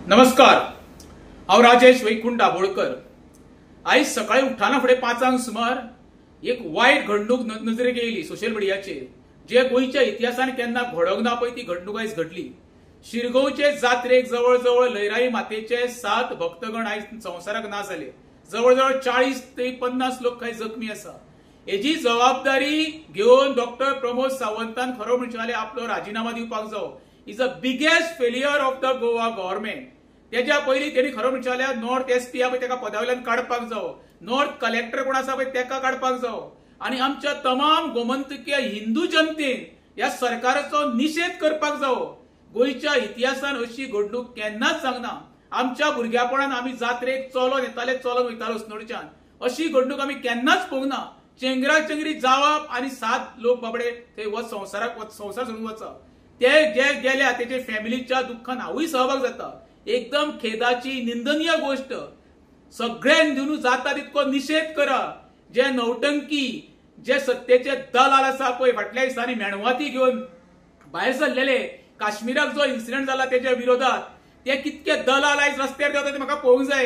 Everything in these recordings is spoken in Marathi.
नमस्कार, हांव राजेश वैकुंठ दाबोळकर। आज सकाळी उठ्ठाना फुडें 5 सुमार एक वायट घडणूक नजरेक येयली सोशल मिडियाचेर, जे गोंयच्या इतिहासान केन्ना घडोवंक ना पळय ती घडणूक आयज घडली। शिरगांवचे जात्रेक जवळ जवळ लयराई मातेचे 7 भक्तगण आयज संवसाराक ना जाले। जवळ जवळ 40 ते 50 लोक काही जखमी आसा। हेजी जबाबदारी घेवन डॉक्टर प्रमोद सावंतान खरो म्हणचे जाल्यार आपलो राजीनामा दिवपाक जावो। Is a biggest failure of the Goa government. त्याच्या पयलीं त्यांनी खरो म्हणचे जाल्यार नॉर्थ एसपी आहा पळय ताका पदावयल्यान काडपाक जावो, नॉर्थ कलेक्टर कोण आसा पळय ताका काडपाक जावो, आनी आमच्या तमाम गोमंतकीय हिंदू जनतेन ह्या सरकाराचो निषेध करपाक जावो। गोंयच्या इतिहासान अशी घडणूक केन्नाच जावंक ना। आमच्या भुरग्यापणान आमी जात्रेक चलोन येताले, चलोन वयतालो उसनोडच्यान, अशी घडणूक आमी केन्नाच पळोवंक ना। चेंगरा चेंगरी जावप आनी 7 लोक बाबडे थंय संसार सोडून वचप, ते जे गेल्या तेजे फॅमिलीच्या दुख्खान हांवूय सहभाग जाता। एकदम खेदाची निंदनीय गोष्ट। सगळ्यांनी दिवन जाता तितको निषेध करा। जे नौटंकी, जे सत्तेचे दलाल आसा पळय, फाटल्या दिसांनी मेणवाती घेवन भायर सरलेले, काश्मीराक जो इन्सिडेंट जाला तेच्या विरोधात, ते कितके दलाल आयज रस्त्यार देंवता ते म्हाका पळोवंक जाय।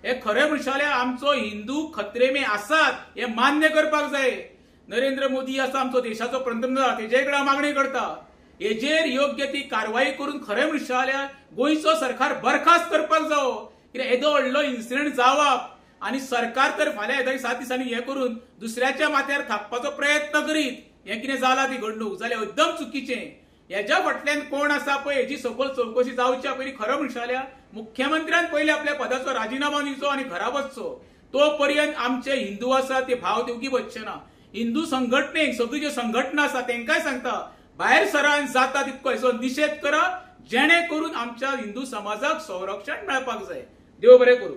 हे खरें म्हणचे जाल्यार आमचो हिंदू खत्रे में आसात हे मान्य करपाक जाय। नरेंद्र मोदी आसा आमचो देशाचो पंतप्रधान, तेजे कडेन मागणी करता, हेजेर योग्य ती कारवाई करून खरें म्हणचे जाल्यार गोंयचो सरकार बरखास्त करपाक जावो। कित्याक येदो व्हडलो इन्सिडेंट जावप आनी सरकार तर फाल्यां येता 7 दिसांनी हे करून दुसऱ्याच्या माथ्यार थापपाचो प्रयत्न करीत, हे कितें जाला ती घडणूक जाल्यार एकदम चुकीचें। हेच्या फाटल्यान कोण आसा पळय हेची सखोल चवकशी जावच्या पयलीं खरो म्हणचे जाल्यार मुख्यमंत्र्यान पयलीं आपल्या पदाचो राजीनामा दिवचो आनी घरा वचचो। तो पर्यंत आमचे हिंदू आसा ते भाव दिवंक वचचे ना। हिंदू संघटनेक सगळी ज्यो संघटना आसा तांकांय सांगता, भायर सरान जाता तितको हेचो निषेध करा, जेणे करून आमच्या हिंदू समाजाक संरक्षण मेळपाक जाय। देव बरें करूं।